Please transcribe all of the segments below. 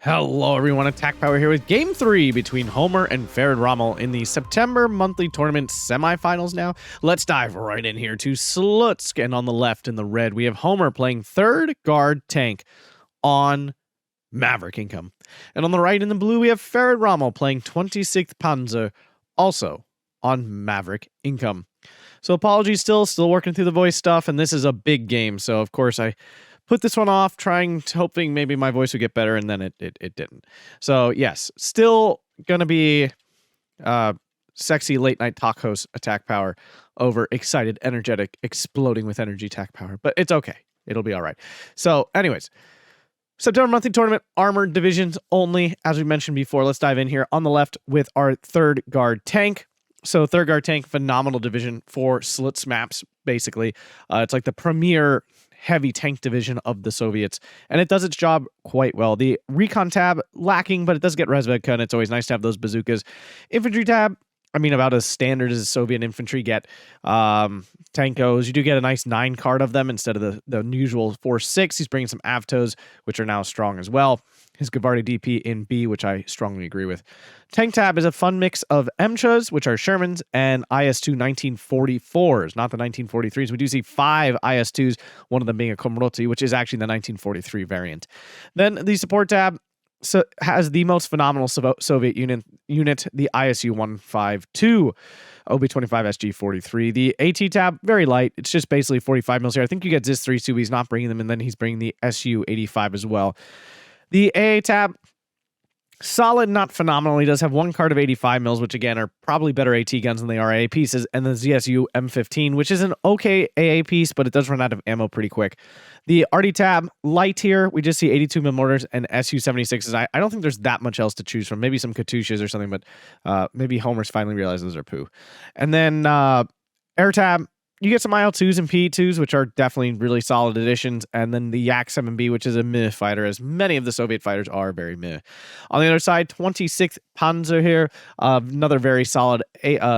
Hello everyone, Attack Power here with Game 3 between Homer and Farid Rommel in the September monthly tournament semifinals now. Let's dive right in here to Slutsk, and on the left in the red we have Homer playing third guard tank on Maverick income. And on the right in the blue we have Farid Rommel playing 26th Panzer, also on Maverick income. So apologies, still working through the voice stuff, and this is a big game, so of course I put this one off, hoping maybe my voice would get better, and then it didn't. So yes, still gonna be sexy late night talk host Attack Power over excited, energetic, exploding with energy Attack Power, but it's okay. It'll be all right. So anyways, September monthly tournament, armored divisions only. As we mentioned before, let's dive in here on the left with our third guard tank. So third guard tank, phenomenal division for Slutsk maps, basically. It's like the premier heavy tank division of the Soviets, and it does its job quite well. The recon tab lacking, but it does get Resvedka, and it's always nice to have those bazookas. Infantry tab, I mean, about as standard as Soviet infantry get. Tankos, you do get a nice 9 card of them instead of the usual 4-6. He's bringing some Avtos, which are now strong as well. His Gavardi DP in B, which I strongly agree with. Tank tab is a fun mix of MCHAs, which are Shermans, and IS-2 1944s, not the 1943s. We do see 5 IS-2s, one of them being a Komroti, which is actually the 1943 variant. Then the support tab has the most phenomenal Soviet unit, the ISU-152. OB-25 SG-43. The AT tab, very light. It's just basically 45 mils here. I think you get Zis-3 too. He's not bringing them, and then he's bringing the SU-85 as well. The AA tab, solid, not phenomenal. He does have 1 card of 85 mils, which again are probably better AT guns than they are AA pieces, and the ZSU M15, which is an okay AA piece, but it does run out of ammo pretty quick. The RD tab, light here. We just see 82 mil mortars and SU-76s. I don't think there's that much else to choose from. Maybe some Katyushas or something, but maybe Homer's finally realized those are poo. And then air tab, you get some IL-2s and PE-2s, which are definitely really solid additions, and then the Yak-7B, which is a meh fighter, as many of the Soviet fighters are very meh. On the other side, 26th Panzer here, another very solid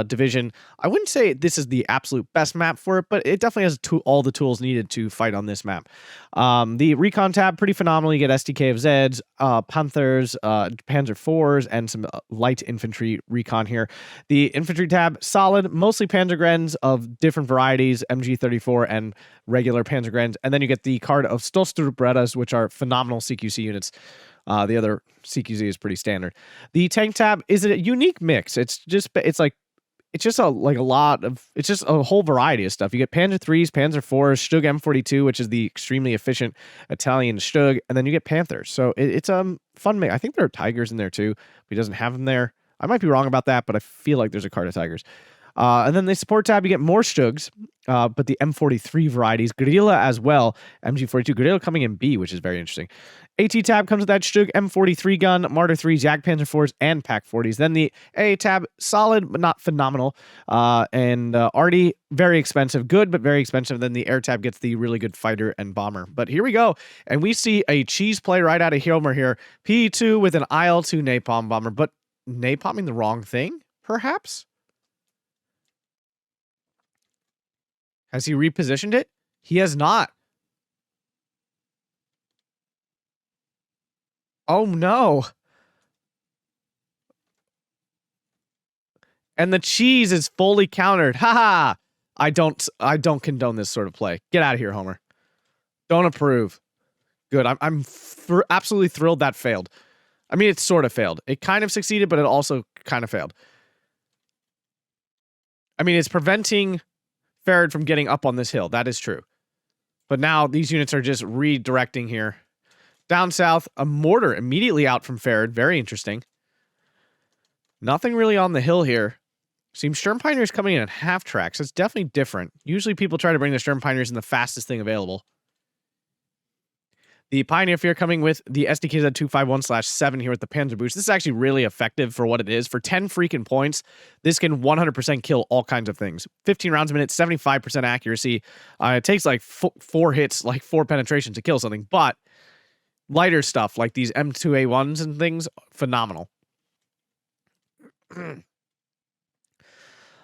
division. I wouldn't say this is the absolute best map for it, but it definitely has all the tools needed to fight on this map. The recon tab, pretty phenomenal. You get SDK of Zeds, Panthers, Panzer IVs, and some light infantry recon here. The infantry tab, solid, mostly Panzergrens of different varieties, MG34 and regular Panzergrens, and then you get the card of Stolsturubretas, which are phenomenal CQC units. The other CQZ is pretty standard. The tank tab is a unique mix. It's just a whole variety of stuff. You get Panzer 3s, Panzer 4s, Stug M42, which is the extremely efficient Italian Stug, and then you get Panthers. So it's a fun mix. I think there are Tigers in there too, but he doesn't have them there. I might be wrong about that, but I feel like there's a card of Tigers. And then the support tab, you get more Stugs, but the M43 varieties, Guerrilla as well, MG42, Guerrilla coming in B, which is very interesting. AT tab comes with that Stug M43 gun, Martyr 3s, Yak Panzer 4s, and Pak 40s. Then the AA tab, solid, but not phenomenal. And RD, very expensive, good, but very expensive. Then the air tab gets the really good fighter and bomber. But here we go. And we see a cheese play right out of Homer here. P2 with an IL-2 napalm bomber, but napalming the wrong thing, perhaps? Has he repositioned it? He has not. Oh no. And the cheese is fully countered. Haha. I don't condone this sort of play. Get out of here, Homer. Don't approve. Good. I'm absolutely thrilled that failed. I mean, it sort of failed. It kind of succeeded, but it also kind of failed. I mean, it's preventing Farid from getting up on this hill. That is true. But now these units are just redirecting here. Down south, a mortar immediately out from Farid. Very interesting. Nothing really on the hill here. Seems Sturm Pioneers coming in at half tracks. It's definitely different. Usually people try to bring the Sturm Pioneers in the fastest thing available. The Pioneer Fear coming with the SDKZ 251/7 here with the Panzer Boost. This is actually really effective for what it is. For 10 freaking points, this can 100% kill all kinds of things. 15 rounds a minute, 75% accuracy. It takes like 4 hits, like 4 penetration to kill something. But lighter stuff like these M2A1s and things, phenomenal.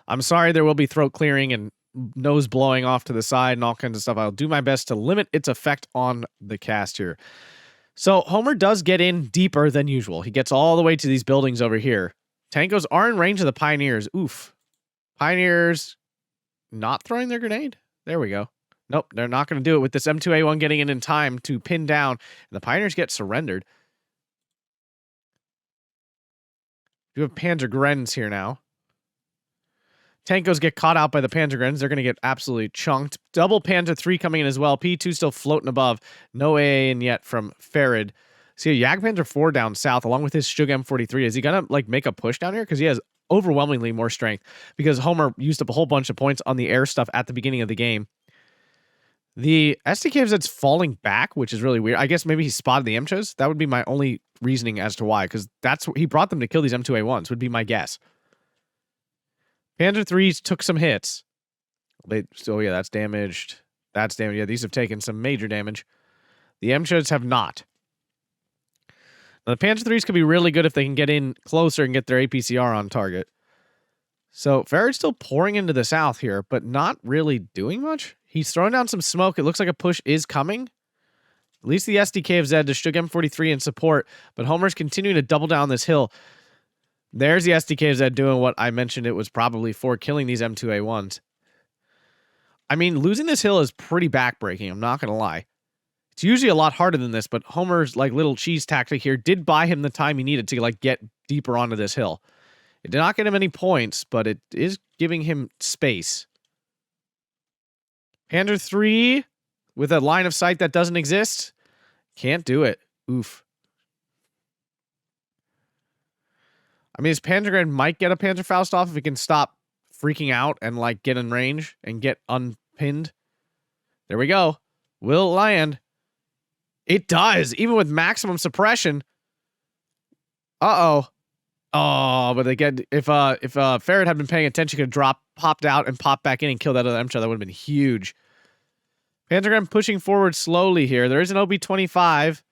I'm sorry there will be throat clearing and nose blowing off to the side and all kinds of stuff. I'll do my best to limit its effect on the cast here. So Homer does get in deeper than usual. He gets all the way to these buildings over here. Tankos are in range of the Pioneers. Oof. Pioneers not throwing their grenade? There we go. Nope, they're not going to do it with this M2A1 getting in time to pin down. And the Pioneers get surrendered. You have Panzer Grens here now. Tankos get caught out by the Panzer Grens. They're going to get absolutely chunked. Double Panzer 3 coming in as well. P2 still floating above. No AA in yet from Farid. See a Jagdpanzer 4 down south along with his Stug M43. Is he going to like make a push down here? Because he has overwhelmingly more strength. Because Homer used up a whole bunch of points on the air stuff at the beginning of the game. The SDKFZ's falling back, which is really weird. I guess maybe he spotted the MCHOs. That would be my only reasoning as to why. Because he brought them to kill these M2A1s would be my guess. Panzer 3s took some hits. Oh, yeah, that's damaged. That's damaged. Yeah, these have taken some major damage. The MCHOs have not. Now, the Panzer 3s could be really good if they can get in closer and get their APCR on target. So, Farid's still pouring into the south here, but not really doing much. He's throwing down some smoke. It looks like a push is coming. At least the SDKFZ to Stug M43 in support, but Homer's continuing to double down this hill. There's the SDKFZ doing what I mentioned it was probably for, killing these M2A1s. I mean, losing this hill is pretty backbreaking, I'm not going to lie. It's usually a lot harder than this, but Homer's like little cheese tactic here did buy him the time he needed to like get deeper onto this hill. It did not get him any points, but it is giving him space. Panzer 3 with a line of sight that doesn't exist. Can't do it. Oof. I mean, his Panzergren might get a Panzerfaust off if he can stop freaking out and like get in range and get unpinned. There we go. Will land. It does, even with maximum suppression. Uh-oh. Oh, but they get if Farid had been paying attention, he could have popped out and popped back in and killed that other MCHO. That would have been huge. Panzergren pushing forward slowly here. There is an OB-25.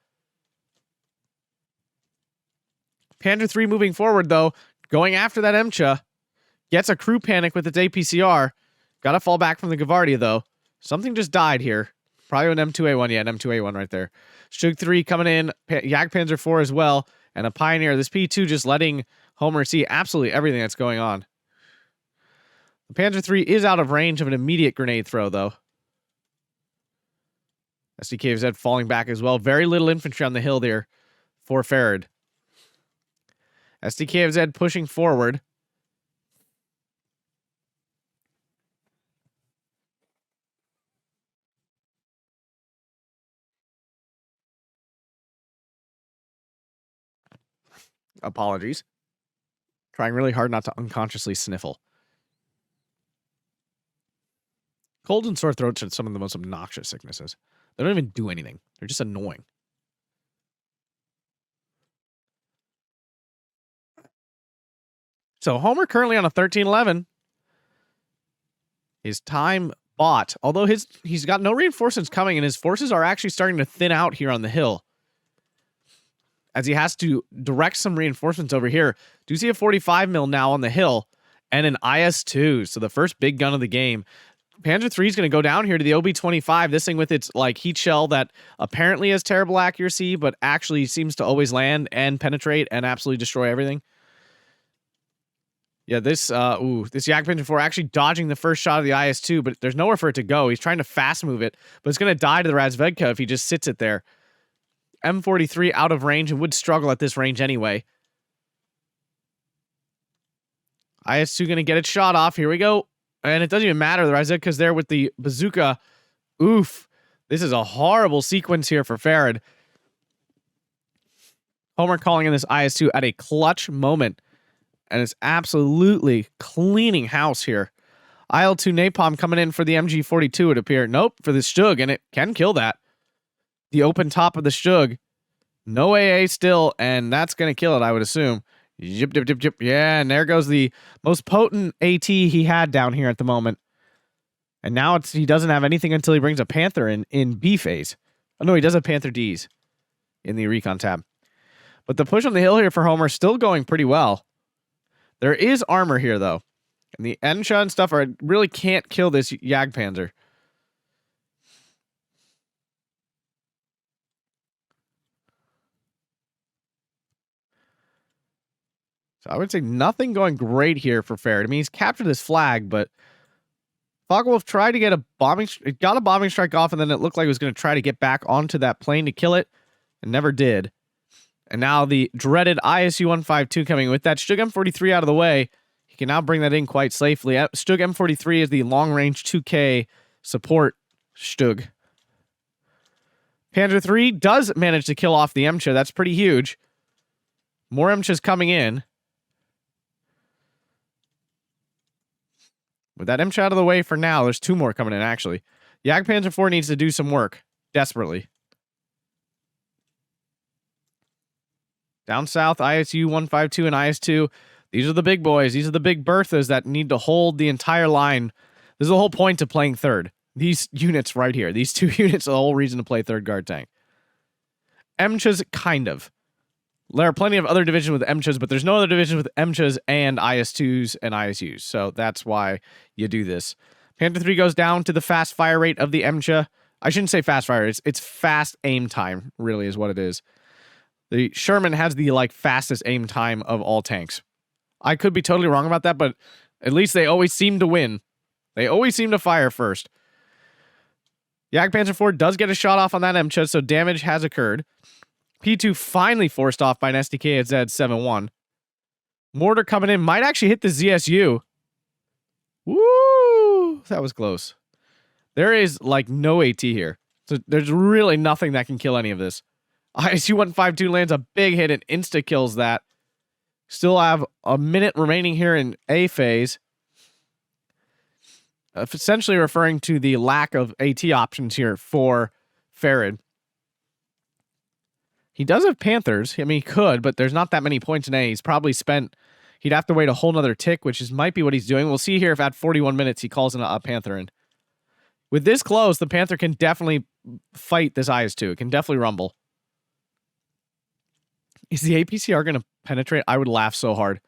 Panzer 3 moving forward, though, going after that MCHA. Gets a crew panic with its APCR. Gotta fall back from the Gavardia, though. Something just died here. Probably an M2A1. Yeah, an M2A1 right there. Stug 3 coming in. Jagdpanzer 4 as well. And a Pioneer. This P2 just letting Homer see absolutely everything that's going on. The Panzer 3 is out of range of an immediate grenade throw, though. SDKFZ falling back as well. Very little infantry on the hill there for Farid. SDKFZ pushing forward. Apologies. Trying really hard not to unconsciously sniffle. Cold and sore throats are some of the most obnoxious sicknesses. They don't even do anything. They're just annoying. So Homer currently on a 13-11. His time bought. Although he's got no reinforcements coming, and his forces are actually starting to thin out here on the hill. As he has to direct some reinforcements over here. Do see a 45 mil now on the hill. And an IS-2. So the first big gun of the game. Panzer 3 is going to go down here to the OB-25. This thing with its like heat shell that apparently has terrible accuracy, but actually seems to always land and penetrate and absolutely destroy everything. Yeah, this Jagdpanzer 4 actually dodging the first shot of the IS-2, but there's nowhere for it to go. He's trying to fast move it, but it's going to die to the Razvedka if he just sits it there. M43 out of range and would struggle at this range anyway. IS-2 going to get its shot off. Here we go. And it doesn't even matter. The Razvedka's there with the bazooka. Oof. This is a horrible sequence here for Farid. Homer calling in this IS-2 at a clutch moment. And it's absolutely cleaning house here. IL-2 napalm coming in for the MG42 would appear. Nope, for the Stug, and it can kill that. The open top of the Stug. No AA still, and that's going to kill it, I would assume. Yip, yip, yip, yip. Yeah, and there goes the most potent AT he had down here at the moment. And now he doesn't have anything until he brings a Panther in B phase. Oh, no, he does have Panther Ds in the recon tab. But the push on the hill here for Homer is still going pretty well. There is armor here, though. And the Ensha and stuff really can't kill this Jagdpanzer. So I would say nothing going great here for Farad. I mean, he's captured his flag, but Focke-Wulf tried to get a bombing... It got a bombing strike off, and then it looked like it was going to try to get back onto that plane to kill it, and never did. And now the dreaded ISU-152 coming with that Stug M43 out of the way. He can now bring that in quite safely. Stug M43 is the long-range 2K support Stug. Panzer III does manage to kill off the MCHA. That's pretty huge. More MCHAs coming in. With that MCHA out of the way for now, there's 2 more coming in, actually. Panzer IV needs to do some work. Desperately. Down south, ISU-152 and IS-2. These are the big boys. These are the big Berthas that need to hold the entire line. This is the whole point of playing third. These units right here. These 2 units are the whole reason to play third guard tank. MCHAs, kind of. There are plenty of other divisions with MCHAs, but there's no other division with MCHAs and IS-2s and ISUs. So that's why you do this. Panther 3 goes down to the fast fire rate of the MCHA. I shouldn't say fast fire. It's fast aim time, really, is what it is. The Sherman has the fastest aim time of all tanks. I could be totally wrong about that, but at least they always seem to win. They always seem to fire first. Panzer IV does get a shot off on that MCHA, so damage has occurred. P2 finally forced off by an SDK at Z71. Mortar coming in might actually hit the ZSU. Woo! That was close. There is no AT here. So there's really nothing that can kill any of this. ISU-152 lands a big hit and insta-kills that. Still have a minute remaining here in A phase. Essentially referring to the lack of AT options here for Farad. He does have Panthers. I mean, he could, but there's not that many points in A. He's probably spent... He'd have to wait a whole nother tick, which might be what he's doing. We'll see here if at 41 minutes he calls in a Panther in. With this close, the Panther can definitely fight this IS-2. It can definitely rumble. Is the APCR going to penetrate? I would laugh so hard.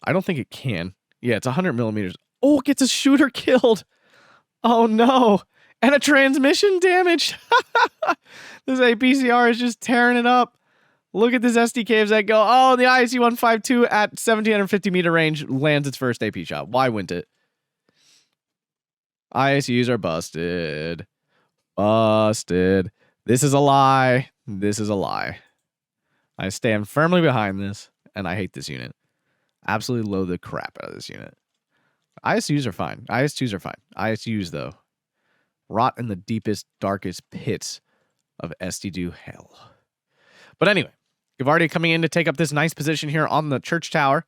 I don't think it can. Yeah, it's 100 millimeters. Oh, it gets a shooter killed. Oh, no. And a transmission damaged. This APCR is just tearing it up. Look at this SDK that go. Oh, the ISU-152 at 1,750 meter range lands its first AP shot. Why wouldn't it? ISUs are busted. Busted. This is a lie. This is a lie. I stand firmly behind this, and I hate this unit. Absolutely loathe the crap out of this unit. ISUs are fine. IS-2s are fine. ISUs, though, rot in the deepest, darkest pits of SD-do hell. But anyway, Gavardia coming in to take up this nice position here on the church tower.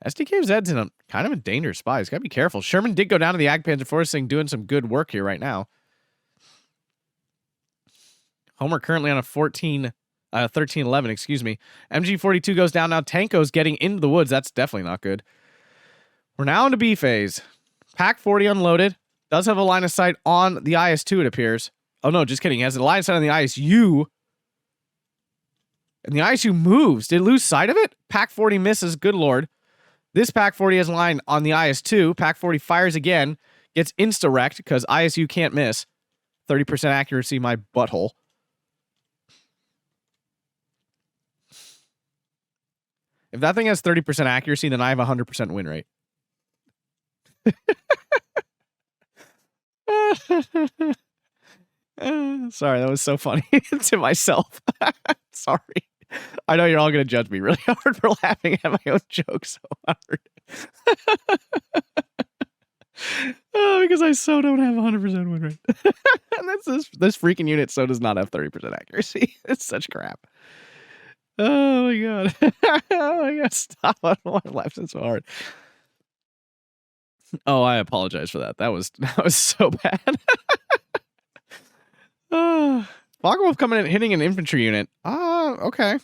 SDKZ's in a kind of a dangerous spot. He's got to be careful. Sherman did go down to the Panzer Force thing, doing some good work here right now. Homer currently on a 13-11, excuse me. MG42 goes down now. Tanko's getting into the woods. That's definitely not good. We're now into B phase. Pack 40 unloaded. Does have a line of sight on the IS-2, it appears. Oh, no, just kidding. He has a line of sight on the ISU. And the ISU moves. Did it lose sight of it? Pack 40 misses. Good lord. This Pack 40 has a line on the IS-2. Pack 40 fires again. Gets insta-wrecked because ISU can't miss. 30% accuracy, my butthole. If that thing has 30% accuracy, then I have a 100% win rate. Sorry, that was so funny to myself. Sorry. I know you're all going to judge me really hard for laughing at my own joke so hard. Because I so don't have 100% win rate. And that's this freaking unit so does not have 30% accuracy. It's such crap. Oh my god. Oh my god, stop. I don't want to laugh so hard. Oh, I apologize for that. That was so bad. Focke-Wulf coming in hitting an infantry unit. Okay.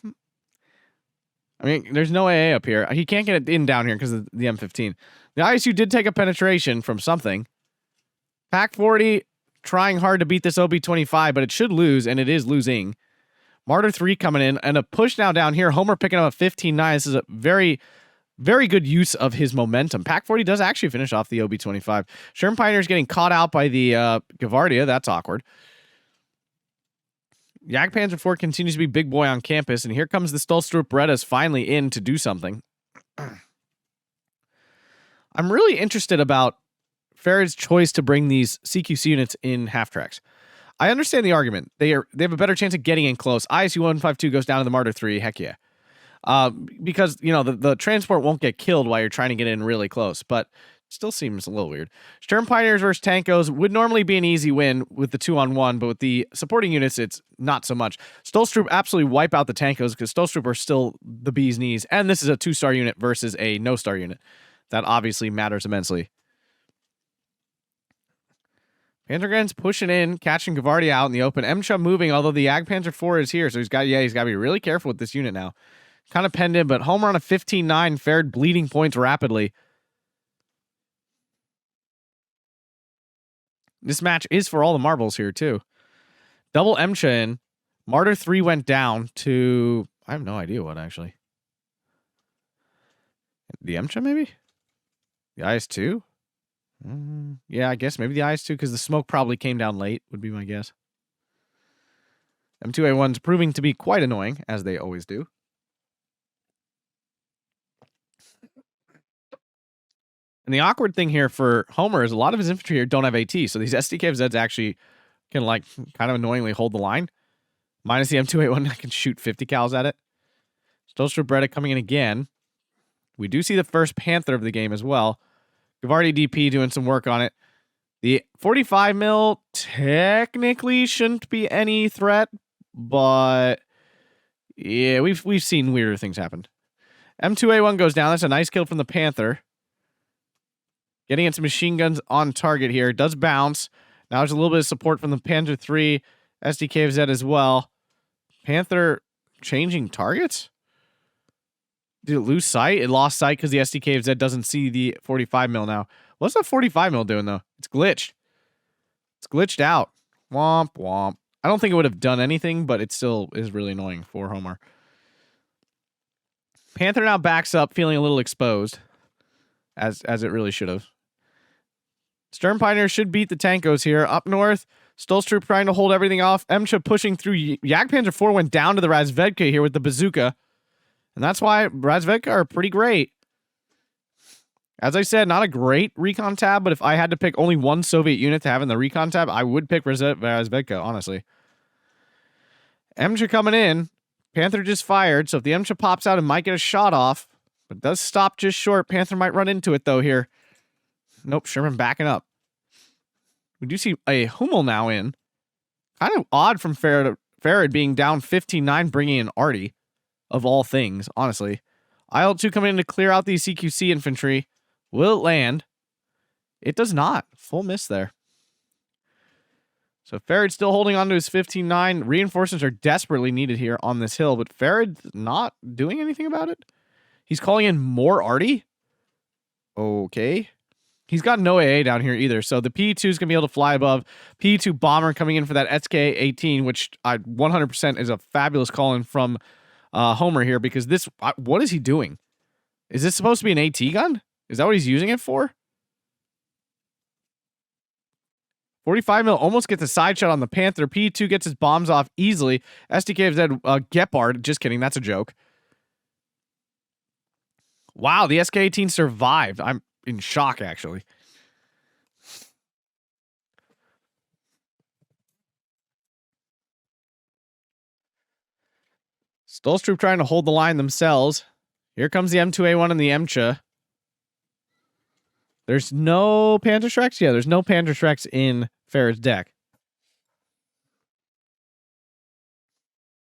I mean, there's no AA up here. He can't get it in down here because of the M15. The ISU did take a penetration from something. Pack 40 trying hard to beat this OB-25, but it should lose, and it is losing. Martyr 3 coming in, and a push now down here. Homer picking up a 15-9. This is a very, very good use of his momentum. Pack 40 does actually finish off the OB-25. Sherman Pioneer's getting caught out by the Gavardia. That's awkward. Panzer IV continues to be big boy on campus, and here comes the Stolstrup Berettas finally in to do something. I'm really interested about Farrad's choice to bring these CQC units in half tracks. I understand the argument. They have a better chance of getting in close. ISU 152 goes down to the Martyr 3. Heck yeah. Because, you know, the transport won't get killed while you're trying to get in really close, but still seems a little weird. Sturm Pioneers versus Tankos would normally be an easy win with the 2-on-1, but with the supporting units, it's not so much. Stolstroop absolutely wipe out the Tankos because Stolstroop are still the bee's knees, and this is a 2-star unit versus a no-star unit. That obviously matters immensely. Panzergren's pushing in, catching Gavardi out in the open. MCHA moving, although the Panzer 4 is here, so he's got to be really careful with this unit now. Kind of penned in, but Homer on a 15-9, Farrad bleeding points rapidly. This match is for all the marbles here, too. Double MCHA in. Martyr 3 went down to... I have no idea what, actually. The MCHA, maybe? The IS-2? Yeah, I guess maybe the IS-2, because the smoke probably came down late, would be my guess. M2A1's proving to be quite annoying, as they always do. And the awkward thing here for Homer is a lot of his infantry here don't have AT, so these SDKFZs actually can, like, kind of annoyingly hold the line. Minus the M2A1, I can shoot 50 cals at it. Stolstra Breda coming in again. We do see the first Panther of the game as well. Gavardi DP doing some work on it. The 45 mil technically shouldn't be any threat, but yeah, we've seen weirder things happen. M2A1 goes down. That's a nice kill from the Panther. Getting its machine guns on target here. It does bounce. Now there's a little bit of support from the Panzer 3 SDKFZ as well. Panther changing targets? Did it lose sight? It lost sight because the SDKFZ doesn't see the 45 mil now. What's that 45 mil doing, though? It's glitched. It's glitched out. Womp, womp. I don't think it would have done anything, but it still is really annoying for Homer. Panther now backs up, feeling a little exposed, as it really should have. Sturm Pioneer should beat the Tankos here. Up north, Stolstroop trying to hold everything off. MCHA pushing through. Jagdpanzer 4 went down to the Razvedka here with the bazooka. And that's why Razvedka are pretty great. As I said, not a great recon tab, but if I had to pick only one Soviet unit to have in the recon tab, I would pick Razvedka, honestly. MCHA coming in. Panther just fired, so if the MCHA pops out, it might get a shot off. But it does stop just short. Panther might run into it, though, here. Nope, Sherman backing up. We do see a Hummel now in. Kind of odd from Farrad being down 15-9, bringing in Artie. Of all things, honestly. IL-2 coming in to clear out the CQC infantry. Will it land? It does not. Full miss there. So Farrad's still holding on to his 15-9. Reinforcements are desperately needed here on this hill, but Farrad's not doing anything about it. He's calling in more Artie? Okay. He's got no AA down here either, so the P-2 is going to be able to fly above. P-2 bomber coming in for that SK-18, which 100% is a fabulous call-in from Homer here, because this, what is he doing? Is this supposed to be an AT gun? Is that what he's using it for? 45 mil almost gets a side shot on the Panther. P2 gets his bombs off easily. SDKFZ Gepard, just kidding, that's a joke. Wow, the SK-18 survived. I'm in shock, actually. Stolstroop trying to hold the line themselves. Here comes the M2A1 and the MCHA. There's no Panzerschrecks? Yeah, there's no Panzerschrecks in Farrad's deck.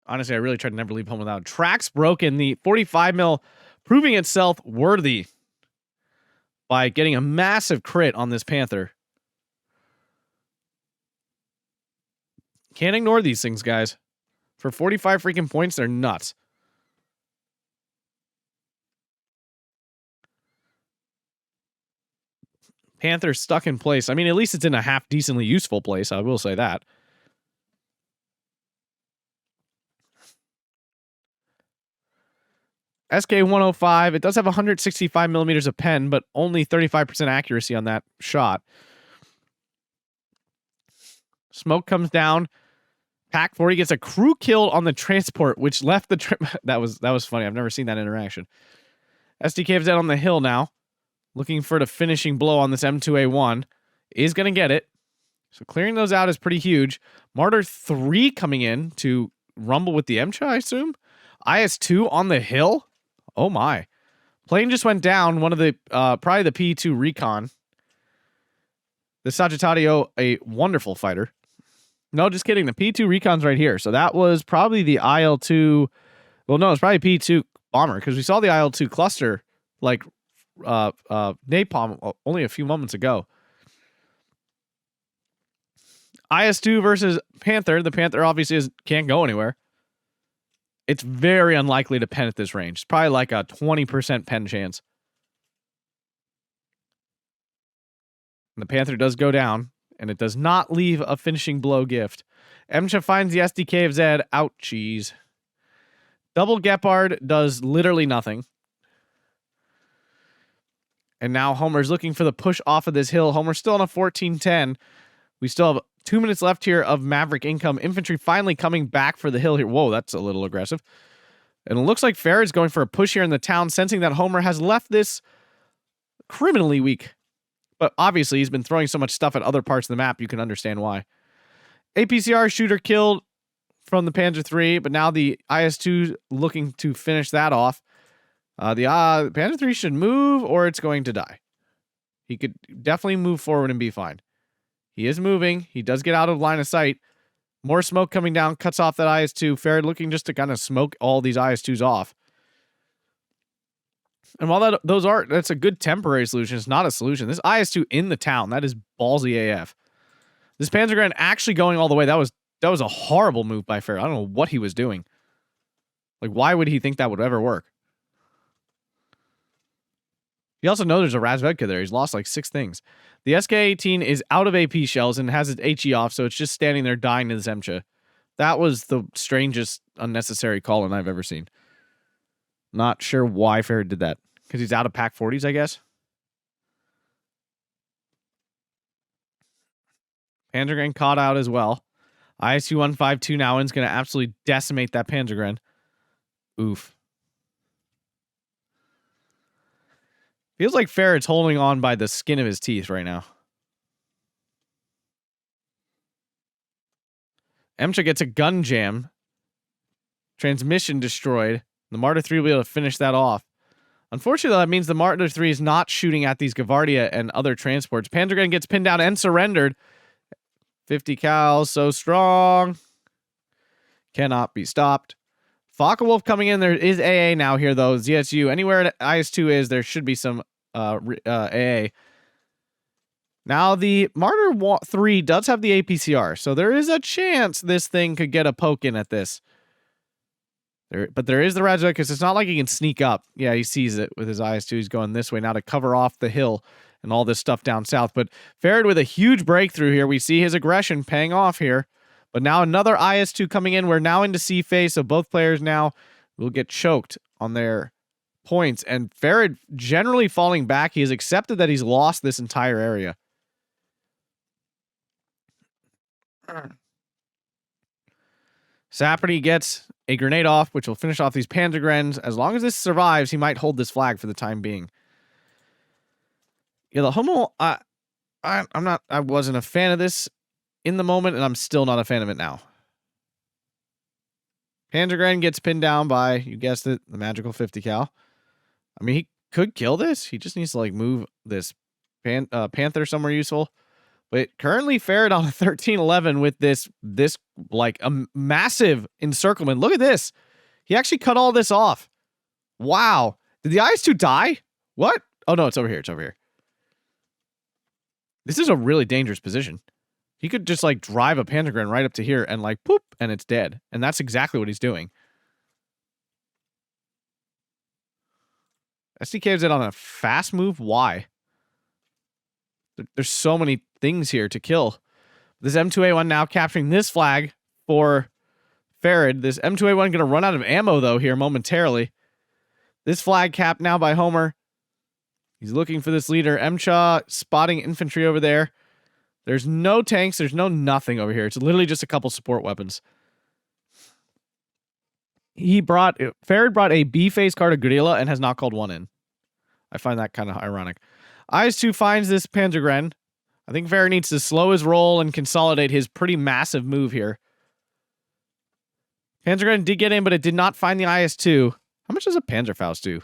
Honestly, I really tried to never leave home without. Tracks broken. The 45 mil proving itself worthy by getting a massive crit on this Panther. Can't ignore these things, guys. For 45 freaking points, they're nuts. Panther stuck in place. I mean, at least it's in a half decently useful place. I will say that. SK-105. It does have 165 millimeters of pen, but only 35% accuracy on that shot. Smoke comes down. Pack 40 gets a crew kill on the transport, which left the... that was funny. I've never seen that interaction. SDKFZ on the hill now, looking for the finishing blow on this M2A1. Is going to get it. So clearing those out is pretty huge. Martyr 3 coming in to rumble with the MCHA, I assume. IS-2 on the hill. Oh my. Plane just went down. One of the, probably the P-2 recon. The Sagittario, a wonderful fighter. No, just kidding. The P-2 recon's right here. So that was probably the IL-2. Well, no, it's probably P-2 bomber because we saw the IL-2 cluster like napalm only a few moments ago. IS-2 versus Panther. The Panther obviously can't go anywhere. It's very unlikely to pen at this range. It's probably like a 20% pen chance. And the Panther does go down, and it does not leave a finishing blow gift. MCHA finds the SDK of Z. Ouchies. Double Gepard does literally nothing. And now Homer's looking for the push off of this hill. Homer's still on a 14-10. We still have 2 minutes left here of Maverick income. Infantry finally coming back for the hill here. Whoa, that's a little aggressive. And it looks like Farrad's going for a push here in the town, sensing that Homer has left this criminally weak. But obviously, he's been throwing so much stuff at other parts of the map, you can understand why. APCR shooter killed from the Panzer III, but now the IS-2 looking to finish that off. The Panzer III should move, or it's going to die. He could definitely move forward and be fine. He is moving. He does get out of line of sight. More smoke coming down, cuts off that IS-2. Farrad looking just to kind of smoke all these IS-2s off. And while that's a good temporary solution, it's not a solution. This IS-2 in the town, that is ballsy AF. This Panzergren actually going all the way, that was a horrible move by Farrad. I don't know what he was doing. Like, why would he think that would ever work? You also know there's a Razvedka there. He's lost like 6 things. The SK-18 is out of AP shells and has its HE off, so it's just standing there dying to this MCHA. That was the strangest unnecessary call-in I've ever seen. Not sure why Farrad did that. Because he's out of pack 40s, I guess. Panzergren caught out as well. ISU-152 now is going to absolutely decimate that Panzergren. Oof. Feels like Farrad's holding on by the skin of his teeth right now. MCHA gets a gun jam. Transmission destroyed. The Martyr 3 will be able to finish that off. Unfortunately, that means the Martyr 3 is not shooting at these Gavardia and other transports. Panzergren gets pinned down and surrendered. 50 cal, so strong. Cannot be stopped. Focke-Wulf coming in. There is AA now here, though. ZSU. Anywhere IS-2 is, there should be some AA. Now, the Martyr 3 does have the APCR, so there is a chance this thing could get a poke in at this. But there is the Razvedka, because it's not like he can sneak up. Yeah, he sees it with his IS-2. He's going this way now to cover off the hill and all this stuff down south. But Farrad with a huge breakthrough here. We see his aggression paying off here. But now another IS-2 coming in. We're now into C phase, so both players now will get choked on their points. And Farrad generally falling back. He has accepted that he's lost this entire area. Saperty gets a grenade off, which will finish off these Panzergrens. As long as this survives, he might hold this flag for the time being. Yeah, the Hummel, I wasn't a fan of this in the moment, and I'm still not a fan of it now. Panzergren gets pinned down by, you guessed it, the magical 50 cal. I mean, he could kill this. He just needs to like move this Panther somewhere useful. But currently Farrad on a 13-11 with this like a massive encirclement. Look at this. He actually cut all this off. Wow. Did the IS-2 die? What? Oh, no, it's over here. It's over here. This is a really dangerous position. He could just like drive a Panzergren right up to here and like poop, and it's dead. And that's exactly what he's doing. SDK is it on a fast move? Why? There's so many things here to kill. This M2A1 now capturing this flag for Farrad. This M2A1 going to run out of ammo, though, here momentarily. This flag capped now by Homer. He's looking for this leader. MCHA spotting infantry over there. There's no tanks. There's no nothing over here. It's literally just a couple support weapons. Farrad brought a B phase card of Gorilla and has not called one in. I find that kind of ironic. IS-2 finds this Panzergren. I think Farad needs to slow his roll and consolidate his pretty massive move here. Panzergren did get in, but it did not find the IS-2. How much does a Panzerfaust do?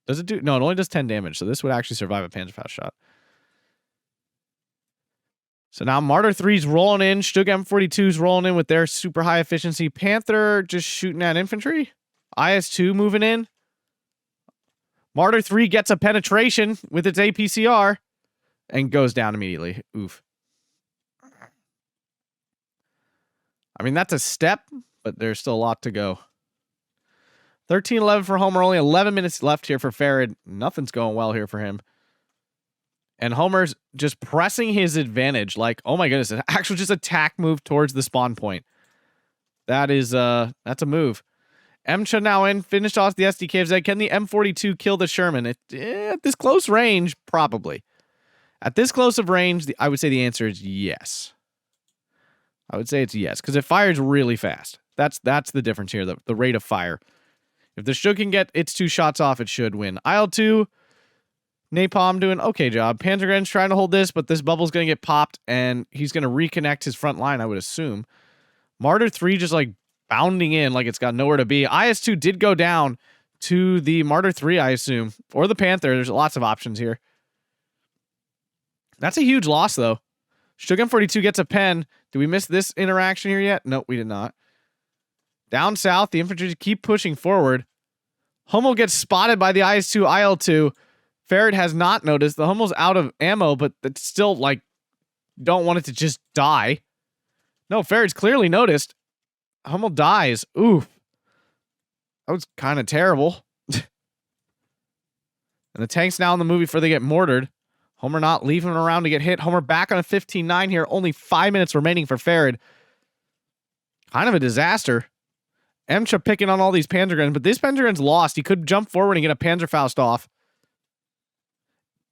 Does it do? No, it only does 10 damage, so this would actually survive a Panzerfaust shot. So now Martyr 3's rolling in. Stug M42's rolling in with their super high efficiency. Panther just shooting at infantry. IS-2 moving in. Martyr 3 gets a penetration with its APCR and goes down immediately. Oof. I mean, that's a step, but there's still a lot to go. 13-11 for Homer. Only 11 minutes left here for Farad. Nothing's going well here for him. And Homer's just pressing his advantage. Like, oh my goodness, an actual just attack move towards the spawn point. That is, that's a move. MCHA now in, finished off the SDKFZ. Can the M42 kill the Sherman? At this close range, probably. At this close of range, I would say the answer is yes. I would say it's yes, because it fires really fast. That's the difference here, the rate of fire. If the Stug can get its 2 shots off, it should win. IL-2... Napalm doing okay job. Panzergren's trying to hold this, but this bubble's going to get popped, and he's going to reconnect his front line, I would assume. Martyr 3 just, like, bounding in like it's got nowhere to be. IS-2 did go down to the Martyr 3, I assume. Or the Panther. There's lots of options here. That's a huge loss, though. Stug M42 gets a pen. Did we miss this interaction here yet? Nope, we did not. Down south, the infantry keep pushing forward. Hummel gets spotted by the IS-2 IL-2. Farad has not noticed. The Hummel's out of ammo, but it's still, like, don't want it to just die. No, Farad's clearly noticed. Hummel dies. Oof. That was kind of terrible. And the tank's now in the movie before they get mortared. Homer not leaving around to get hit. Homer back on a 15-9 here. Only 5 minutes remaining for Farad. Kind of a disaster. MCHA picking on all these Panzergrens, but this Panzergren's lost. He could jump forward and get a Panzerfaust off.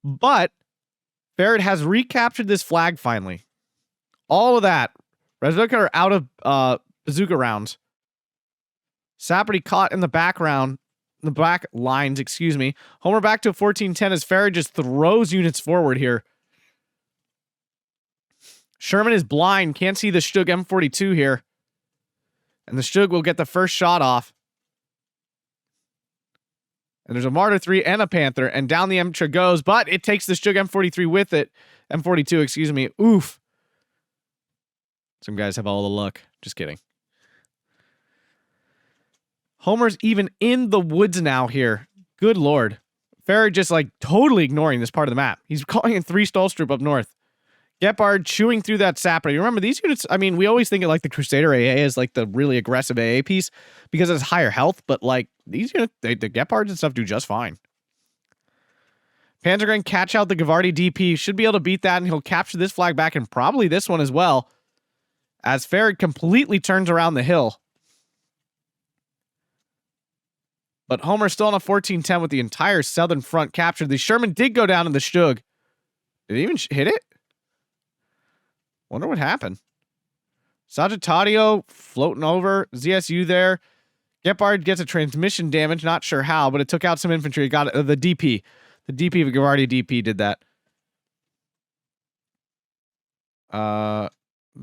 But Farad has recaptured this flag finally. All of that. Rezvik are out of bazooka rounds. Saperty caught in the background. The back lines, excuse me. Homer back to a 14-10 as Farad just throws units forward here. Sherman is blind. Can't see the Stug M42 here. And the Stug will get the first shot off. And there's a Martyr 3 and a Panther, and down the MCHA goes, but it takes the Stug M43 with it. M42, excuse me. Oof. Some guys have all the luck. Just kidding. Homer's even in the woods now here. Good lord. Farad just, like, totally ignoring this part of the map. He's calling in 3 Stolstrup up north. Gepard chewing through that sapper. You remember these units, I mean, we always think of like the Crusader AA as like the really aggressive AA piece because it's higher health, but like these units, the Gepards and stuff do just fine. Panzergren catch out the Gavardi DP. Should be able to beat that, and he'll capture this flag back and probably this one as well. As Farad completely turns around the hill. But Homer's still on a 14-10 with the entire southern front captured. The Sherman did go down in the Stug. Did he even hit it? Wonder what happened. Sagittario floating over. ZSU there. Gepard gets a transmission damage. Not sure how, but it took out some infantry. It got the DP. The DP of Gavardi DP did that. The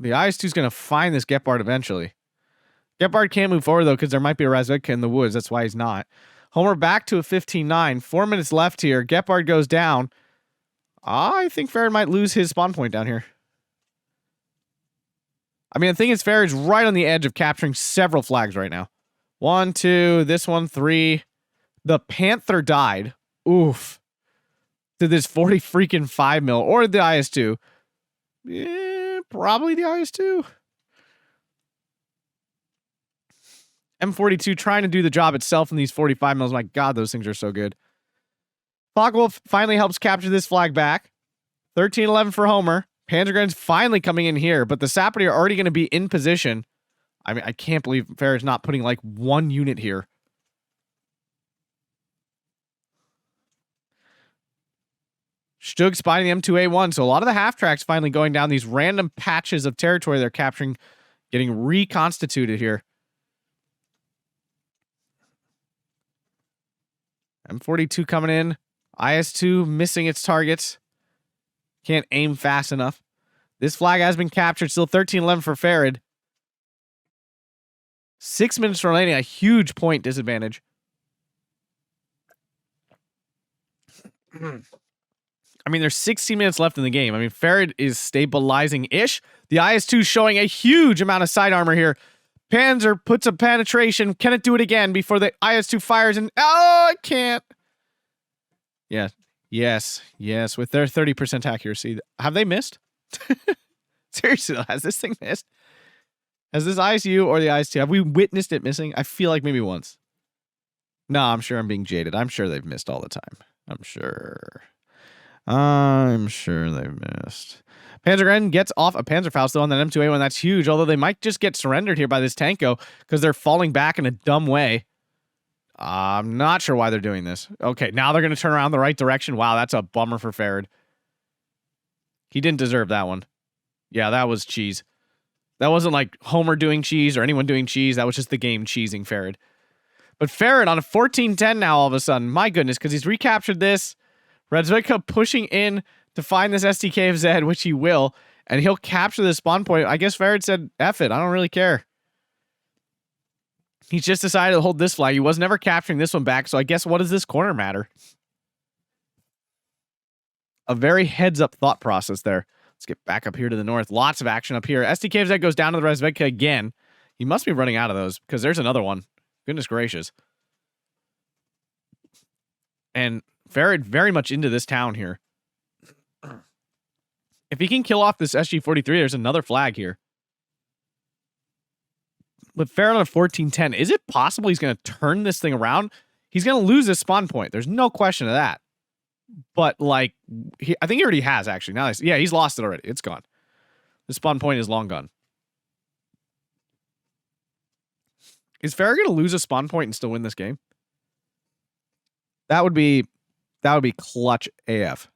IS-2 is going to find this Gepard eventually. Gepard can't move forward, though, because there might be a Razvedka in the woods. That's why he's not. Homer back to a 15-9. 4 minutes left here. Gepard goes down. I think Farad might lose his spawn point down here. I mean, the thing is, Farad's right on the edge of capturing several flags right now. 1, 2, this one, 3. The Panther died. Oof. To this 40 freaking 5 mil. Or the IS-2. Probably the IS-2. M42 trying to do the job itself in these 45 mils. My God, those things are so good. Focke-Wulf finally helps capture this flag back. 13-11 for Homer. Panzergren's finally coming in here, but the Saperty are already going to be in position. I mean, I can't believe Farad's not putting like one unit here. Stug spotting the M2A1, so a lot of the half-tracks finally going down these random patches of territory they're capturing, getting reconstituted here. M42 coming in. IS-2 missing its targets. Can't aim fast enough. This flag has been captured. Still 13-11 for Farad. 6 minutes remaining. A huge point disadvantage. I mean, there's 16 minutes left in the game. I mean, Farad is stabilizing-ish. The IS-2 showing a huge amount of side armor here. Panzer puts a penetration. Can it do it again before the IS-2 fires? And oh, it can't. Yeah. Yes. Yes. With their 30% accuracy. Have they missed? Seriously, has this thing missed? Has this ISU or the IS-2, have we witnessed it missing? I feel like maybe once. No, I'm sure I'm being jaded. I'm sure they've missed all the time. I'm sure they've missed. Panzergren gets off a Panzerfaust though on that M2A1. That's huge, although they might just get surrendered here by this Tanko because they're falling back in a dumb way. I'm not sure why they're doing this. Okay, now they're going to turn around the right direction. Wow, that's a bummer for Farad. He didn't deserve that one. Yeah, that was cheese. That wasn't like Homer doing cheese or anyone doing cheese. That was just the game cheesing Farad. But Farad on a 14-10 now all of a sudden. My goodness, because he's recaptured this. Redzvika pushing in to find this STK of Zed, which he will. And he'll capture the spawn point. I guess Farad said, F it, I don't really care. He's just decided to hold this flag. He was never capturing this one back, so I guess what does this corner matter? A very heads-up thought process there. Let's get back up here to the north. Lots of action up here. STK of Zed goes down to the Redzvika again. He must be running out of those, because there's another one. Goodness gracious. And Farad very much into this town here. If he can kill off this SG-43, there's another flag here. With Farad on a 14-10, is it possible he's going to turn this thing around? He's going to lose his spawn point. There's no question of that. But, like, I think he already has, actually. Now, yeah, he's lost it already. It's gone. The spawn point is long gone. Is Farad going to lose a spawn point and still win this game? That would be clutch AF.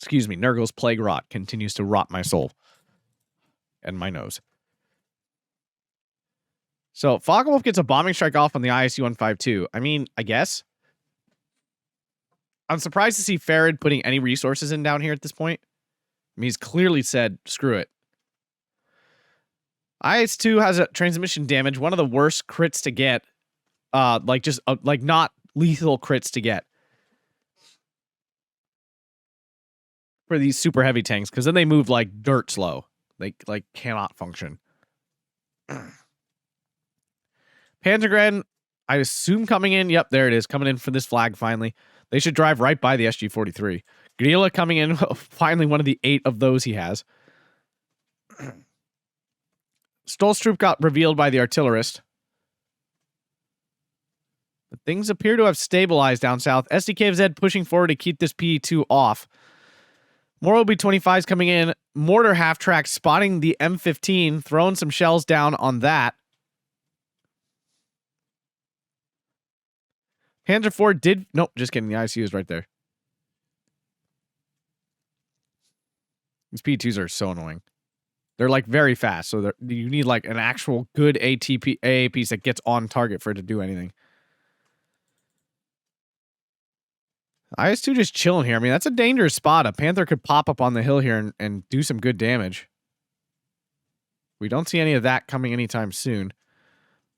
Excuse me, Nurgle's plague rot continues to rot my soul. And my nose. So, Focke-Wulf gets a bombing strike off on the ISU-152. I mean, I guess. I'm surprised to see Farad putting any resources in down here at this point. I mean, he's clearly said, screw it. IS-2 has a transmission damage, one of the worst crits to get. Like not lethal crits to get. For these super heavy tanks, because then they move like dirt slow. They like cannot function. Panzergren, I assume coming in. Yep, there it is. Coming in for this flag finally. They should drive right by the SG-43. Grilla coming in. Finally, one of the 8 of those he has. Stolstrup got revealed by the artillerist. But things appear to have stabilized down south. SDK of Zed pushing forward to keep this PE2 off. More OB-25s coming in. Mortar half-track spotting the M15. Throwing some shells down on that. Panzer IV did... Nope, just kidding. The ICU is right there. These P2s are so annoying. They're like very fast. So you need like an actual good AA piece that gets on target for it to do anything. IS-2 just chilling here. I mean, that's a dangerous spot. A Panther could pop up on the hill here and do some good damage. We don't see any of that coming anytime soon.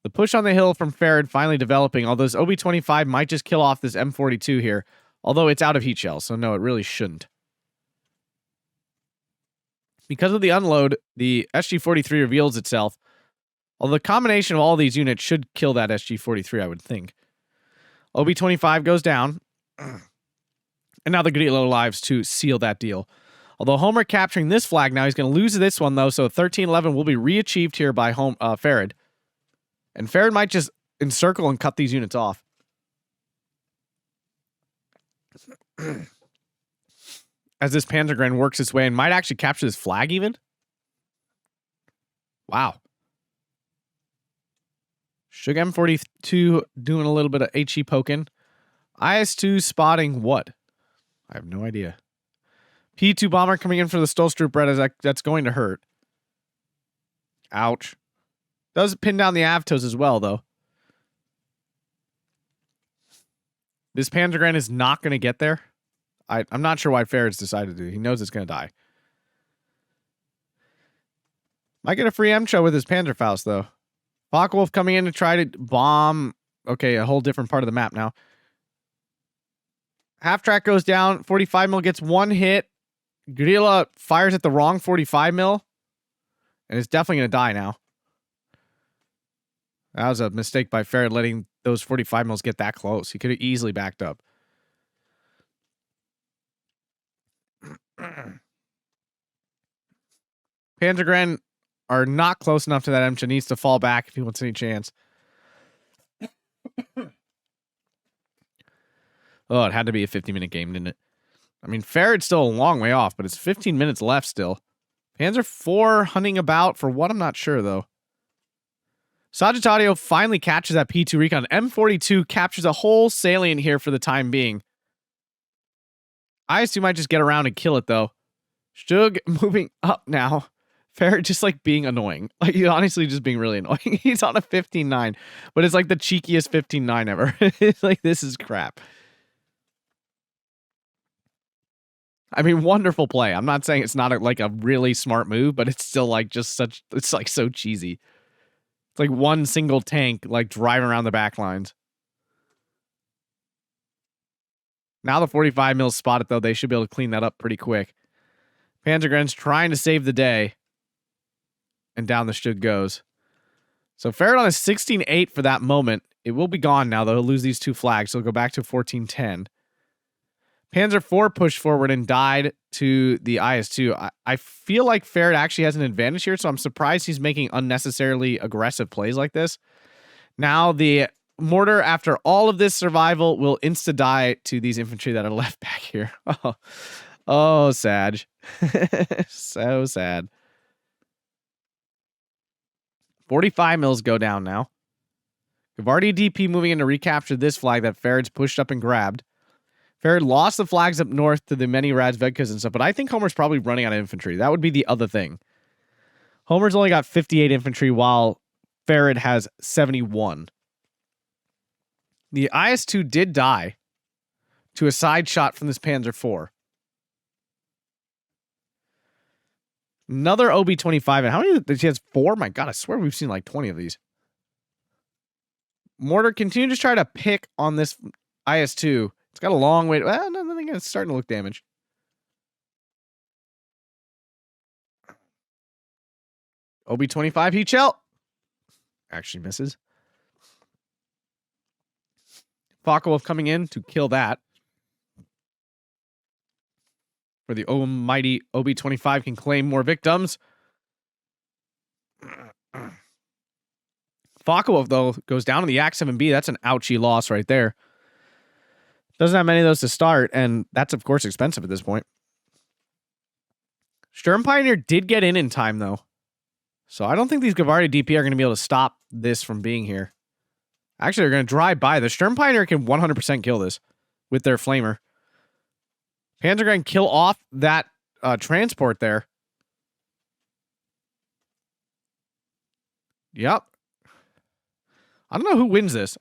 The push on the hill from Farad finally developing, although this OB-25 might just kill off this M42 here, although it's out of heat shells, so no, it really shouldn't. Because of the unload, the SG-43 reveals itself, although the combination of all these units should kill that SG-43, I would think. OB-25 goes down. And now the Grillo lives to seal that deal. Although Homer capturing this flag now, he's going to lose this one, though, so 13-11 will be re-achieved here by Farad. And Farad might just encircle and cut these units off. As this Panzergren works its way and might actually capture this flag even. Wow. Shug M42 doing a little bit of HE poking. IS-2 spotting what? I have no idea. P-2 bomber coming in for the Stolstrup red. That's going to hurt. Ouch. Does pin down the Avtos as well, though. This Panzer is not going to get there. I'm not sure why Ferret's decided to. He knows it's going to die. Might get a free M-Show with his Panzerfaust, though. Focke-Wulf coming in to try to bomb. Okay, a whole different part of the map now. Half track goes down. 45 mil gets one hit. Guerrilla fires at the wrong 45 mil. And it's definitely going to die now. That was a mistake by Ferret letting those 45 mils get that close. He could have easily backed up. Panzergren are not close enough to that M. Needs to fall back if he wants any chance. Oh, it had to be a 50-minute game, didn't it? I mean, Ferret's still a long way off, but it's 15 minutes left still. Panzer 4 hunting about for what? I'm not sure, though. Sagittario finally catches that P2 recon. M42 captures a whole salient here for the time being. IS-2 might just get around and kill it, though. Shug moving up now. Ferret just, like, being annoying. Like, he's honestly just being really annoying. He's on a 15-9, but it's, like, the cheekiest 15-9 ever. It's like, this is crap. I mean, wonderful play. I'm not saying it's not like a really smart move, but it's still like just such, it's like so cheesy. It's like one single tank like driving around the back lines. Now the 45 mils spotted though. They should be able to clean that up pretty quick. Panzergren's trying to save the day. And down the Shug goes. So Ferret on a 16-8 for that moment. It will be gone now though. He'll lose these two flags. So he'll go back to 14-10. Panzer 4 pushed forward and died to the IS-2. I feel like Ferret actually has an advantage here, so I'm surprised he's making unnecessarily aggressive plays like this. Now the mortar, after all of this survival, will insta-die to these infantry that are left back here. Oh, Sag. So sad. 45 mils go down now. Gavardi DP moving in to recapture this flag that Ferret's pushed up and grabbed. Ferret lost the flags up north to the many Radsvedkas and stuff, but I think Homer's probably running out of infantry. That would be the other thing. Homer's only got 58 infantry while Ferret has 71. The IS-2 did die to a side shot from this Panzer 4. Another OB-25. And how many? She has 4? My God, I swear we've seen like 20 of these. Mortar continue to try to pick on this IS-2. It's got a long way. Well, no, I think it's starting to look damaged. OB-25 heat shell. Actually misses. Focke-Wulf coming in to kill that. For the almighty OB-25 can claim more victims. Focke-Wulf, though, goes down to the Ak-7B. That's an ouchie loss right there. Doesn't have many of those to start, and that's, of course, expensive at this point. Sturm Pioneer did get in time, though. So I don't think these Gavardi DP are going to be able to stop this from being here. Actually, they're going to drive by. The Sturm Pioneer can 100% kill this with their Flamer. Panzergren kill off that transport there. Yep. I don't know who wins this.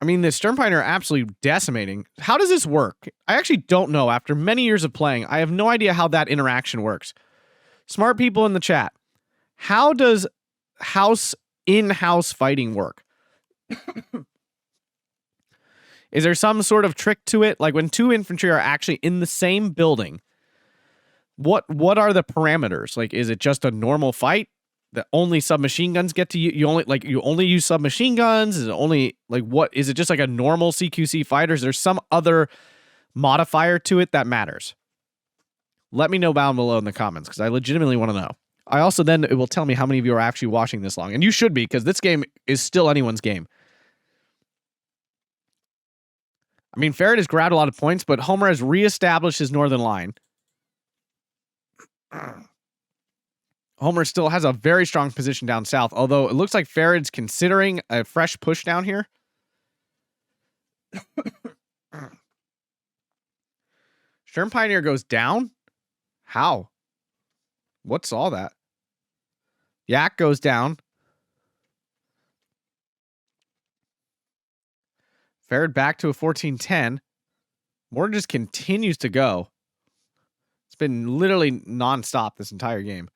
I mean, the Sturm Pioneer are absolutely decimating. How does this work? I actually don't know. After many years of playing, I have no idea how that interaction works. Smart people in the chat. How does in-house fighting work? Is there some sort of trick to it? Like when two infantry are actually in the same building, what are the parameters? Like, is it just a normal fight that only submachine guns get to you only use submachine guns? Is it only like what is it just like a normal CQC fighter? Is there some other modifier to it that matters? Let me know down below in the comments because I legitimately want to know. I also then it will tell me how many of you are actually watching this long, and you should be because this game is still anyone's game. I mean, Ferret has grabbed a lot of points, but Homer has reestablished his northern line. Homer still has a very strong position down south, although it looks like Farad's considering a fresh push down here. Sherm Pioneer goes down? How? What's all that? Yak goes down. Farad back to a 14-10. Mortar just continues to go. It's been literally nonstop this entire game.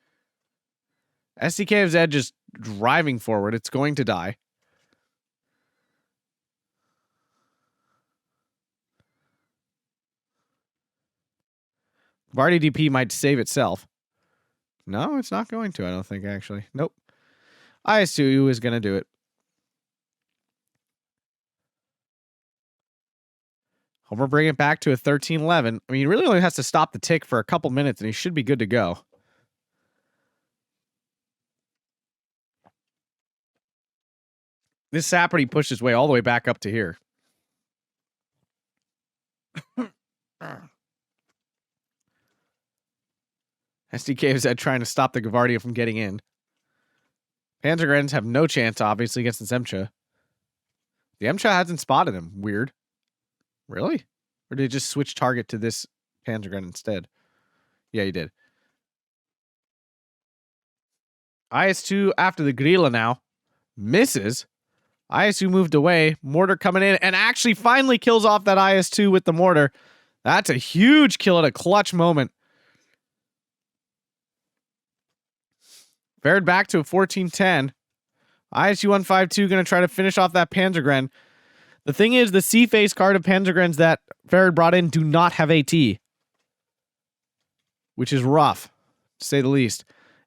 SDK of Zed just driving forward. It's going to die. Vardy DP might save itself. No, it's not going to, I don't think, actually. Nope. ISU is going to do it. Homer bring it back to a 13-11. I mean, he really only has to stop the tick for a couple minutes, and he should be good to go. This Saperty pushed his way all the way back up to here. SDK is trying to stop the Gavardia from getting in. Panzergrens have no chance, obviously, against the Zemcha. The Emcha hasn't spotted him. Weird. Really? Or did he just switch target to this Panzergren instead? Yeah, he did. IS-2 after the Grilla now. Misses. IS-2 moved away. Mortar coming in and actually finally kills off that IS-2 with the mortar. That's a huge kill at a clutch moment. Farad back to a 14-10. ISU 152 going to try to finish off that Panzergren. The thing is, the C-face card of Panzergrens that Farad brought in do not have AT. Which is rough, to say the least.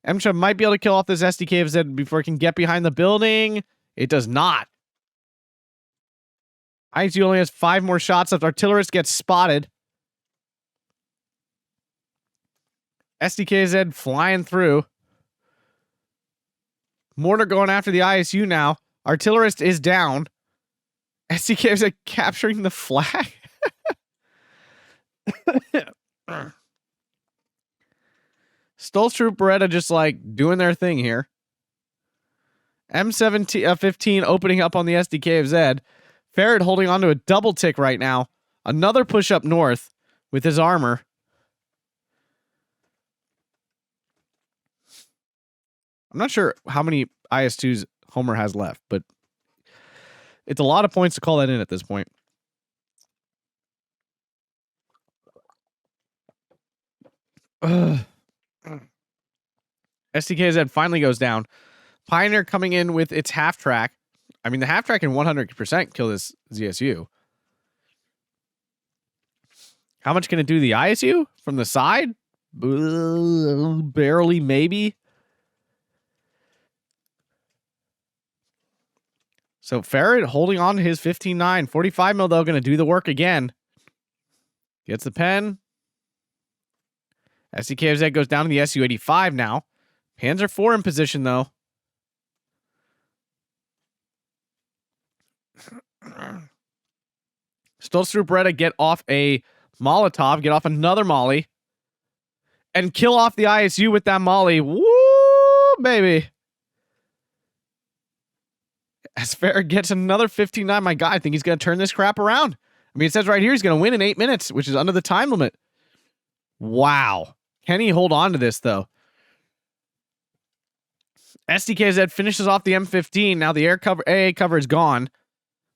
Emcha might be able to kill off this SDK of Z before it can get behind the building. It does not. ISU only has 5 more shots left. Artillerist gets spotted. SDKZ flying through. Mortar going after the ISU now. Artillerist is down. SDKZ capturing the flag. Stolztroop Beretta just like doing their thing here. M15 opening up on the SDK of Zed. Farad holding on to a double tick right now. Another push up north with his armor. I'm not sure how many IS-2s Homer has left, but it's a lot of points to call that in at this point. SDKZ finally goes down. Pioneer coming in with its half track. I mean, the half track can 100% kill this ZSU. How much can it do the ISU? From the side? Barely, maybe. So Farad holding on to his 15-9. 45 mil, though, going to do the work again. Gets the pen. SDKZ goes down to the SU-85 now. Panzer 4 in position, though. Stolztroop Beretta get off a Molotov, get off another Molly, and kill off the ISU with that Molly. Woo, baby. As Farad gets another 15-9, my God, I think he's going to turn this crap around. I mean, it says right here he's going to win in 8 minutes, which is under the time limit. Wow. Can he hold on to this, though? SDKZ finishes off the M15. Now the AA cover is gone.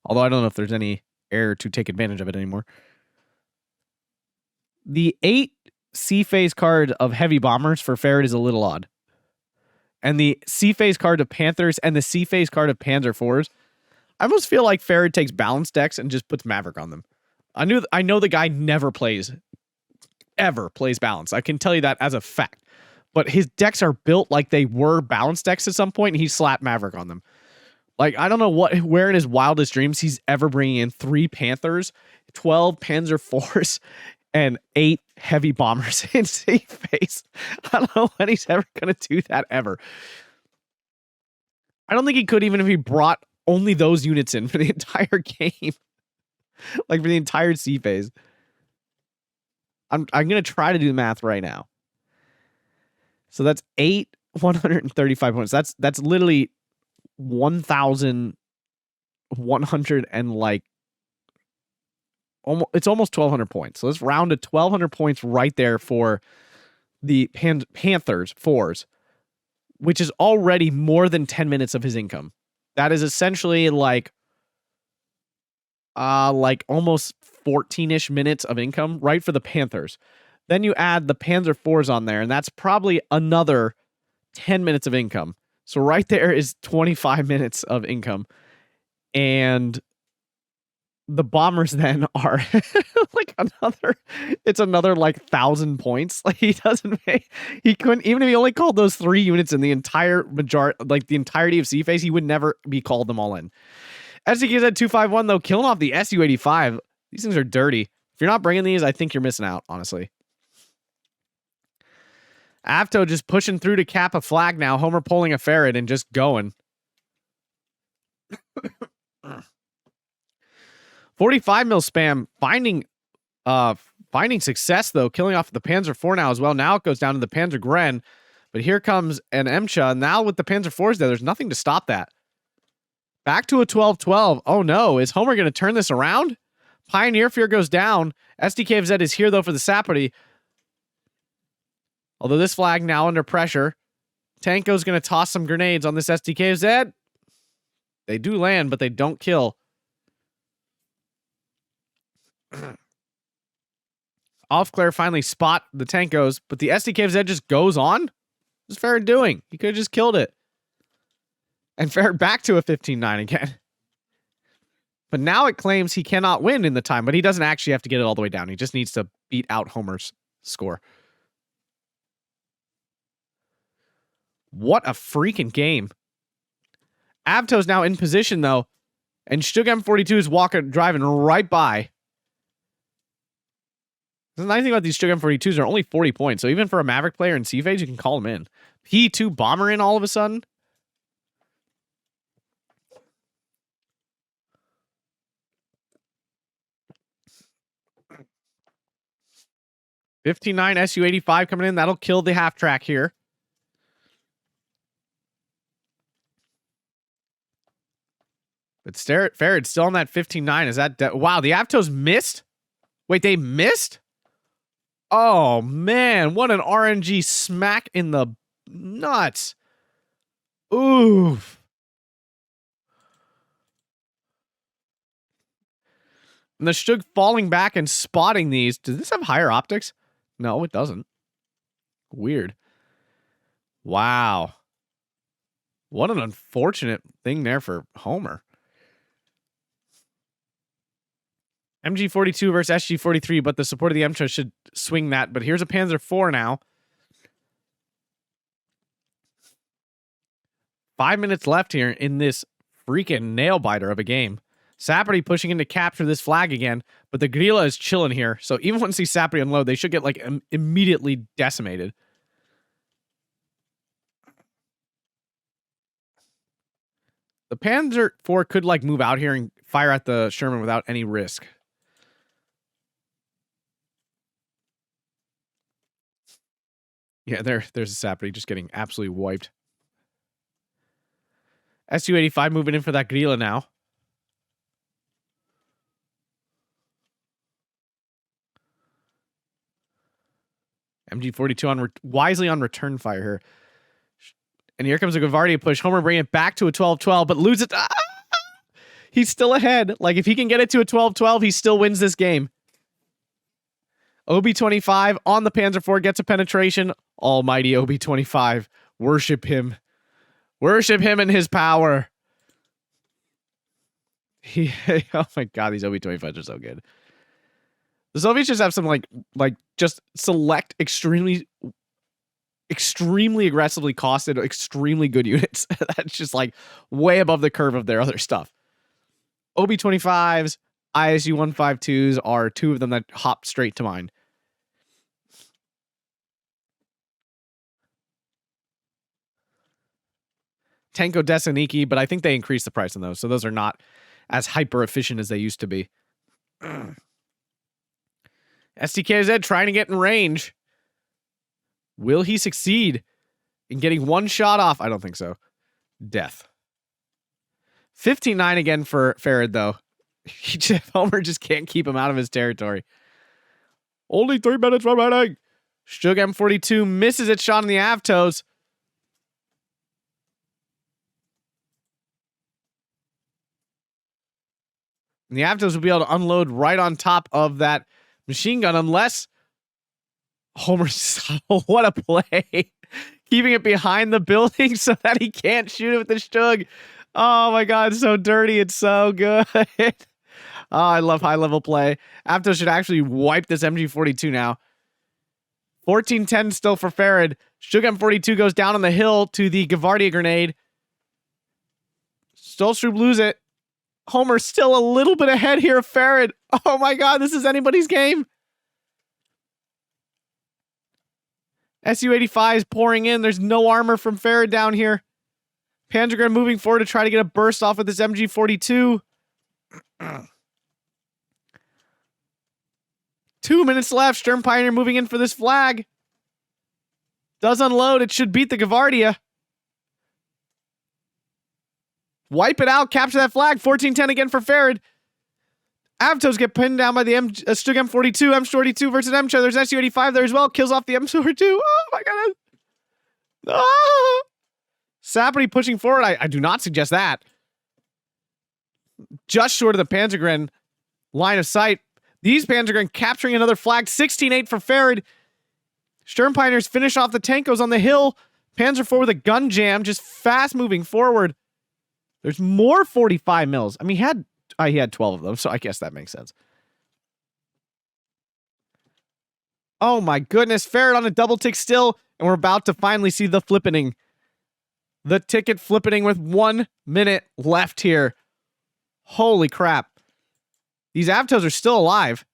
Although I don't know if there's any air to take advantage of it anymore. The 8 C-phase card of heavy bombers for Farad is a little odd. And the C-phase card of Panthers and the C-phase card of Panzer IVs, I almost feel like Farad takes balanced decks and just puts Maverick on them. I know the guy never plays balance. I can tell you that as a fact. But his decks are built like they were balanced decks at some point, and he slapped Maverick on them. Like, I don't know where in his wildest dreams he's ever bringing in 3 Panthers, 12 Panzer IVs, and 8 heavy bombers in C-phase. I don't know when he's ever going to do that ever. I don't think he could, even if he brought only those units in for the entire game. Like, for the entire C-phase. I'm going to try to do the math right now. So that's 8 135 points. That's literally 1,100 and like almost, it's almost 1,200 points. So let's round to 1,200 points right there for the Panthers fours, which is already more than 10 minutes of his income. That is essentially like almost 14-ish minutes of income right for the Panthers. Then you add the Panzer fours on there, and that's probably another 10 minutes of income. So right there is 25 minutes of income. And the Bombers then are like another like 1,000 points. Like he couldn't, even if he only called those 3 units in the entire the entirety of C-Phase, he would never be called them all in. SDK's at 251 though, killing off the Su-85. These things are dirty. If you're not bringing these, I think you're missing out, honestly. Avto just pushing through to cap a flag now. Homer pulling a ferret and just going. 45 mil spam finding success though, killing off the Panzer IV now as well. Now it goes down to the Panzer Gren, but here comes an MCHA. Now with the Panzer IVs there's nothing to stop that. Back to a 12-12. Oh no, is Homer going to turn this around? Pioneer Fear goes down. SDKFZ is here though for the Sapperty. Although this flag now under pressure. Tanko's going to toss some grenades on this SDKFZ. They do land, but they don't kill. Offclair finally spot the Tankos, but the SDKFZ just goes on? What's Ferret doing? He could have just killed it. And Ferret back to a 15-9 again. But now it claims he cannot win in the time, but he doesn't actually have to get it all the way down. He just needs to beat out Homer's score. What a freaking game. Avto's now in position, though, and Stug M42 is driving right by. The nice thing about these Stug M42s are only 40 points, so even for a Maverick player in C-Phase, you can call him in. P2 Bomber in all of a sudden. $59 Su-85 coming in. That'll kill the half track here. But Ferret's still on that 15-9. Is that... wow, the Avtos missed? Wait, they missed? Oh, man. What an RNG smack in the nuts. Oof. And the Stug falling back and spotting these. Does this have higher optics? No, it doesn't. Weird. Wow. What an unfortunate thing there for Homer. MG42 versus SG43, but the support of the MCHA should swing that. But here's a Panzer IV now. 5 minutes left here in this freaking nail-biter of a game. Sapperty pushing in to capture this flag again, but the Grilla is chilling here. So even once they see Sapperty unload, they should get like immediately decimated. The Panzer IV could like move out here and fire at the Sherman without any risk. Yeah, there's a Sapperty just getting absolutely wiped. Su-85 moving in for that Grilla now. MG42 on wisely on return fire here. And here comes a Gavardia push. Homer bringing it back to a 12-12, but loses it. Ah! He's still ahead. Like, if he can get it to a 12-12, he still wins this game. OB25 on the Panzer IV gets a penetration. Almighty OB25. Worship him. Worship him and his power. Oh my god, these OB25s are so good. The Soviets just have some like just select extremely aggressively costed, extremely good units. That's just like way above the curve of their other stuff. OB25s, ISU 152s are two of them that hop straight to mind. Tanko Desaniki, but I think they increased the price on those, so those are not as hyper efficient as they used to be. SDKZ trying to get in range. Will he succeed? And getting one shot off. I don't think so. Death. 15-9 again for Farad, though. Homer just can't keep him out of his territory. Only 3 minutes remaining. Stug M42 misses its shot on the Avtos. And the Avtos will be able to unload right on top of that machine gun unless Homer, what a play. Keeping it behind the building so that he can't shoot it with the Stug. Oh my God, it's so dirty. It's so good. Oh, I love high-level play. Avtos should actually wipe this MG42 now. 14-10 still for Farad. Stug M42 goes down on the hill to the Gavardia grenade. Stolstrup lose it. Homer still a little bit ahead here of Farad. Oh my God, this is anybody's game. Su-85 is pouring in. There's no armor from Farad down here. Panzer moving forward to try to get a burst off with this MG42. 2 minutes left. Sturm Pioneer moving in for this flag. Does unload. It should beat the Gavardia. Wipe it out. Capture that flag. 14-10 again for Farad. Avtos get pinned down by the Stug M42. M42 versus MCHA. There's Su-85 there as well. Kills off the M42. Oh my God. Oh. Sapperty pushing forward. I do not suggest that. Just short of the Panzergren line of sight. These Panzergren capturing another flag. 16-8 for Farad. Sturm Pioneers finish off the Tankos on the hill. Panzer IV with a gun jam. Just fast moving forward. There's more 45 mils. I mean, he had 12 of them, so I guess that makes sense. Oh my goodness. Farad on a double tick still. And we're about to finally see the flippening. The ticket flippening with 1 minute left here. Holy crap. These Avtos are still alive.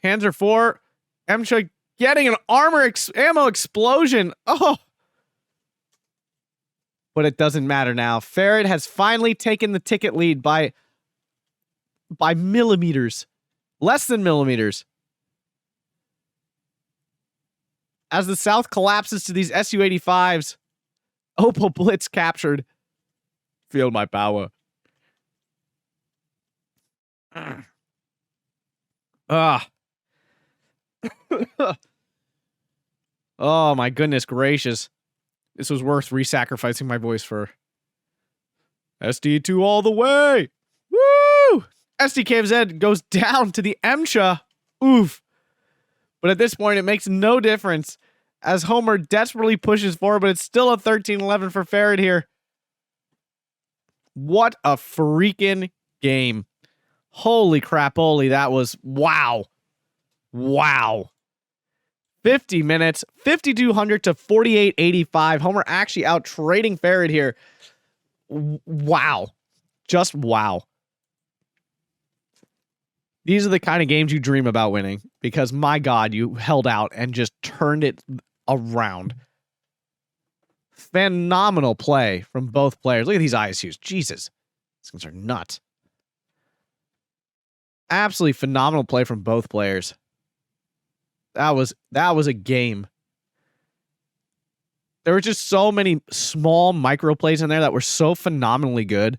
Panzer IV. MCHA getting an armor ammo explosion. Oh. But it doesn't matter now. Farad has finally taken the ticket lead by millimeters. Less than millimeters. As the South collapses to these Su-85s. Opal Blitz captured. Feel my power. Ah. Oh my goodness gracious. This was worth re-sacrificing my voice for. SD2 all the way. Woo! SDKFZ goes down to the MCHA. Oof. But at this point, it makes no difference as Homer desperately pushes forward, but it's still a 13-11 for Farad here. What a freaking game. Holy crap-oli, that was wow. Wow. 50 minutes, 5,200 to 4,885. Homer actually out trading Farad here. Wow. Just wow. These are the kind of games you dream about winning because, my God, you held out and just turned it around. Phenomenal play from both players. Look at these ISUs. Jesus. These things are nuts. Absolutely phenomenal play from both players. That was a game. There were just so many small micro plays in there that were so phenomenally good.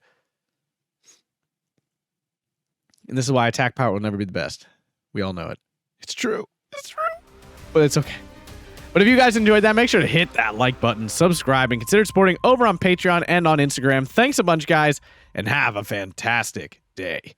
And this is why attack power will never be the best. We all know it. It's true. It's true. But it's okay. But if you guys enjoyed that, make sure to hit that like button, subscribe, and consider supporting over on Patreon and on Instagram. Thanks a bunch, guys, and have a fantastic day.